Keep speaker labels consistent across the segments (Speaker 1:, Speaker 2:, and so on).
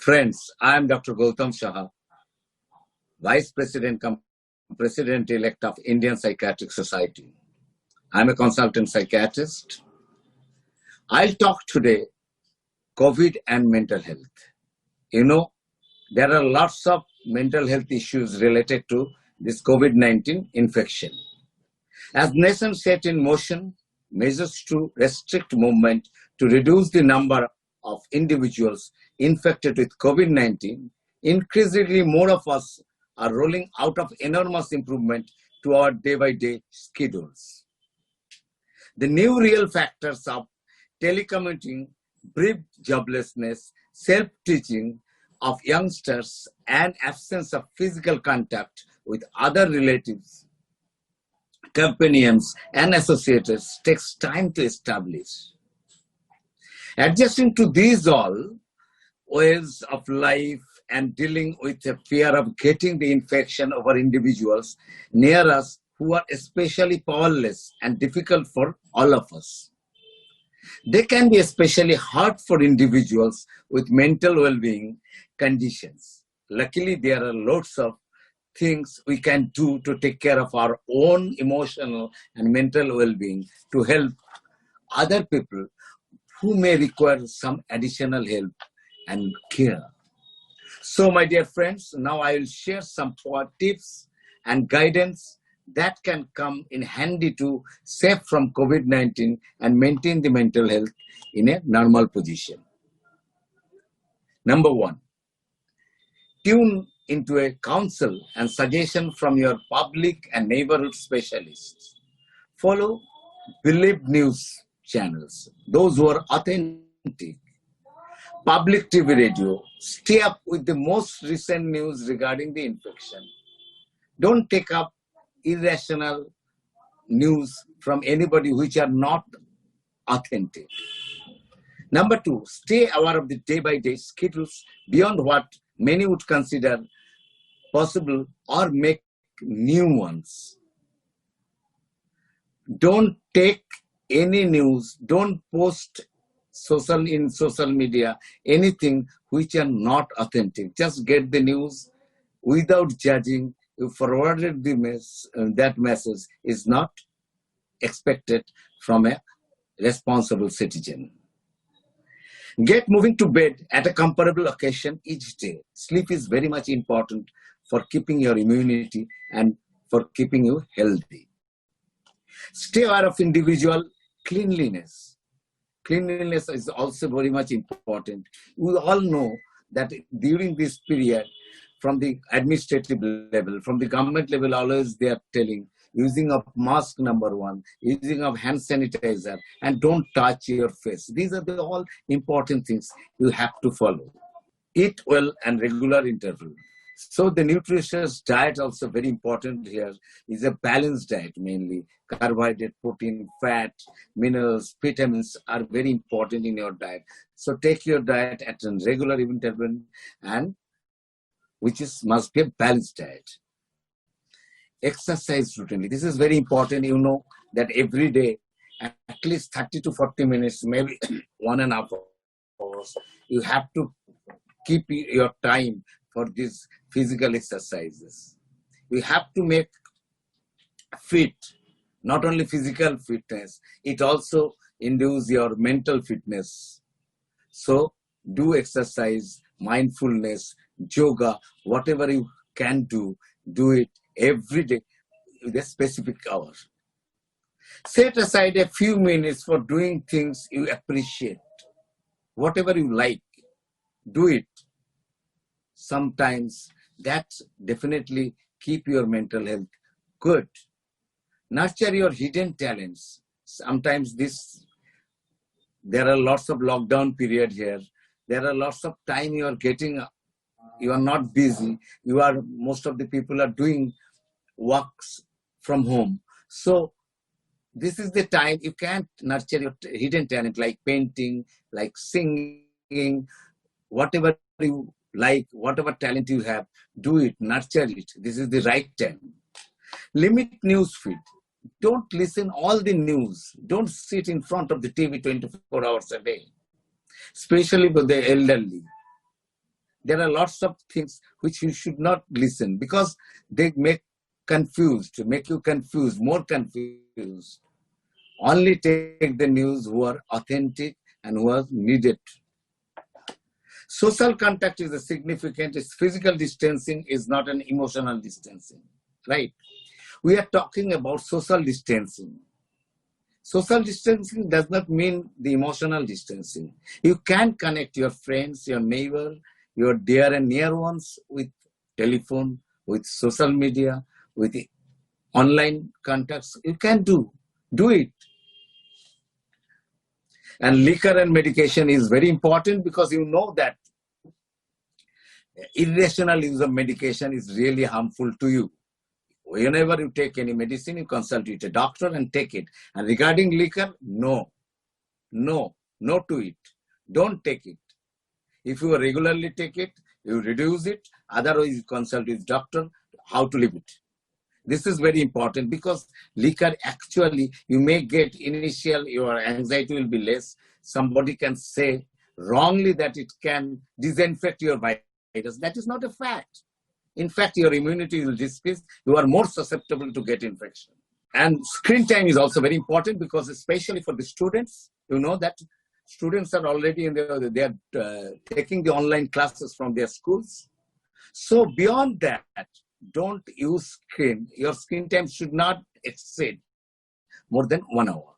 Speaker 1: Friends, I am Dr. Gautam Shah, Vice President cum President-elect of Indian Psychiatric Society. I am a consultant psychiatrist. I'll talk today COVID and mental health. You know, there are lots of mental health issues related to this COVID-19 infection. As nations set in motion measures to restrict movement to reduce the number of individuals infected with COVID-19, increasingly more of us are rolling out of enormous improvement to our day-by-day schedules. The new real factors of telecommuting, brief joblessness, self-teaching of youngsters, and absence of physical contact with other relatives, companions, and associates takes time to establish. Adjusting to these all ways of life and dealing with the fear of getting the infection over individuals near us who are especially powerless and difficult for all of us. They can be especially hard for individuals with mental well-being conditions. Luckily, there are lots of things we can do to take care of our own emotional and mental well-being to help other people who may require some additional help and care. So, my dear friends, now I will share some tips and guidance that can come in handy to save from COVID-19 and maintain the mental health in a normal position. Number one, tune into a counsel and suggestion from your public and neighborhood specialists. Follow believed news channels, those who are authentic. Public TV radio, stay up with the most recent news regarding the infection. Don't take up irrational news from anybody which are not authentic. Number two, stay aware of the day-by-day schedules beyond what many would consider possible or make new ones. Don't take any news, don't post in social media anything which are not authentic. Just get the news without judging. You forwarded that message is not expected from a responsible citizen. Get moving to bed at a comparable occasion each day. Sleep is very much important for keeping your immunity and for keeping you healthy. Stay aware of individual cleanliness. Cleanliness is also very much important. We all know that during this period, from the administrative level, from the government level, always they are telling using of mask number one, using of hand sanitizer, and don't touch your face. These are the all important things you have to follow. Eat well and regular interval. So the nutritious diet also very important here is a balanced diet mainly. Carbohydrate, protein, fat, minerals, vitamins are very important in your diet. So take your diet at a regular interval and must be a balanced diet. Exercise routinely. This is very important. You know that every day, at least 30 to 40 minutes, maybe 1.5 hours, you have to keep your time for these physical exercises. You have to make fit, not only physical fitness, it also induces your mental fitness. So do exercise, mindfulness, yoga, whatever you can do it every day with a specific hour. Set aside a few minutes for doing things you appreciate. Whatever you like, do it. Sometimes that definitely keep your mental health good. Nurture your hidden talents. Sometimes there are lots of lockdown period here. There are lots of time you are getting, you are not busy. Most of the people are doing works from home. So this is the time you can nurture your hidden talent like painting, like singing, whatever you like, whatever talent you have, do it, nurture it. This is the right time. Limit news feed. Don't listen all the news. Don't sit in front of the TV 24 hours a day, especially for the elderly. There are lots of things which you should not listen because they make you confused, more confused. Only take the news who are authentic and who are needed. Social contact is a significant, it's physical distancing is not an emotional distancing, right? We are talking about social distancing. Social distancing does not mean the emotional distancing. You can connect your friends, your neighbor, your dear and near ones with telephone, with social media, with online contacts. You can do it. And liquor and medication is very important because you know that irrational use of medication is really harmful to you. Whenever you take any medicine, you consult with a doctor and take it. And regarding liquor, no to it. Don't take it. If you regularly take it, you reduce it. Otherwise, you consult with doctor how to live it. This is very important because liquor actually, you may get initial, your anxiety will be less. Somebody can say wrongly that it can disinfect your virus. That is not a fact. In fact, your immunity will decrease. You are more susceptible to get infection. And screen time is also very important because especially for the students, you know that students are already they are taking the online classes from their schools. So beyond that, don't use screen. Your screen time should not exceed more than 1 hour.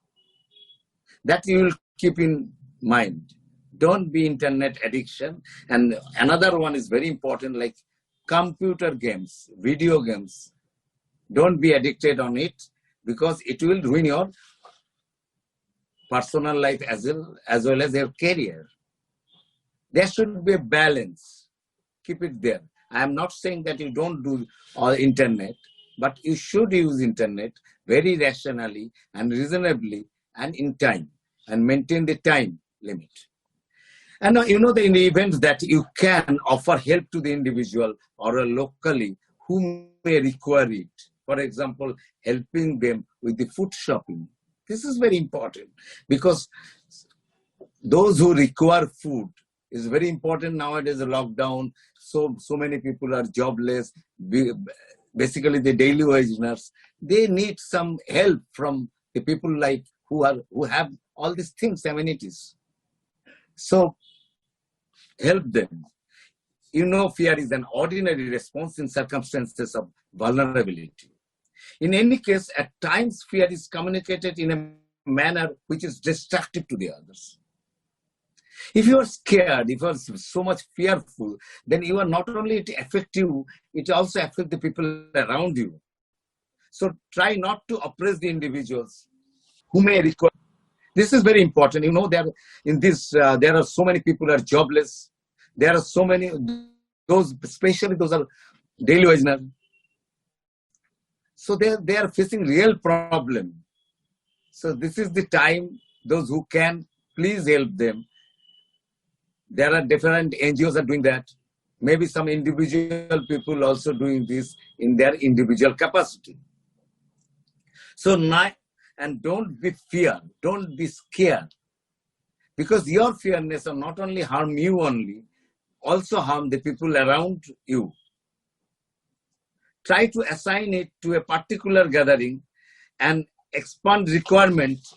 Speaker 1: That you will keep in mind. Don't be internet addiction. And another one is very important, like computer games, video games. Don't be addicted on it because it will ruin your personal life as well as your career. There should be a balance. Keep it there. I am not saying that you don't do internet, but you should use internet very rationally and reasonably and in time and maintain the time limit. And you know, in the event that you can offer help to the individual or locally who may require it. For example, helping them with the food shopping. This is very important because those who require food is very important nowadays, the lockdown. So many people are jobless. Basically, the daily wage earners. They need some help from the people like who have all these things, amenities. So help them. You know, fear is an ordinary response in circumstances of vulnerability. In any case, at times fear is communicated in a manner which is destructive to the others. If you are scared, if you are so much fearful, then you are not only it affect you, it also affects the people around you. So try not to oppress the individuals who may require. This is very important. You know, there are so many people who are jobless. There are so many, especially those are daily wage earners. So they are facing real problem. So this is the time, those who can, please help them. There are different NGOs are doing that. Maybe some individual people also doing this in their individual capacity. So now, and don't be feared, don't be scared. Because your fearness will not only harm you only, also harm the people around you. Try to assign it to a particular gathering and expand requirements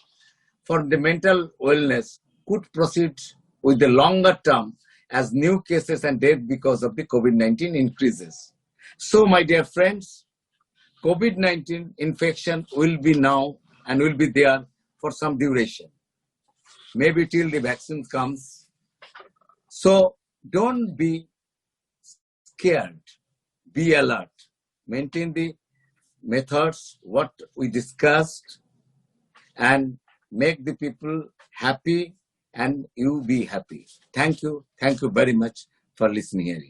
Speaker 1: for the mental wellness could proceed with the longer term as new cases and death because of the COVID-19 increases. So my dear friends, COVID-19 infection will be now and will be there for some duration. Maybe till the vaccine comes. So don't be scared, be alert. Maintain the methods, what we discussed, and make the people happy and you be happy. Thank you very much for listening here.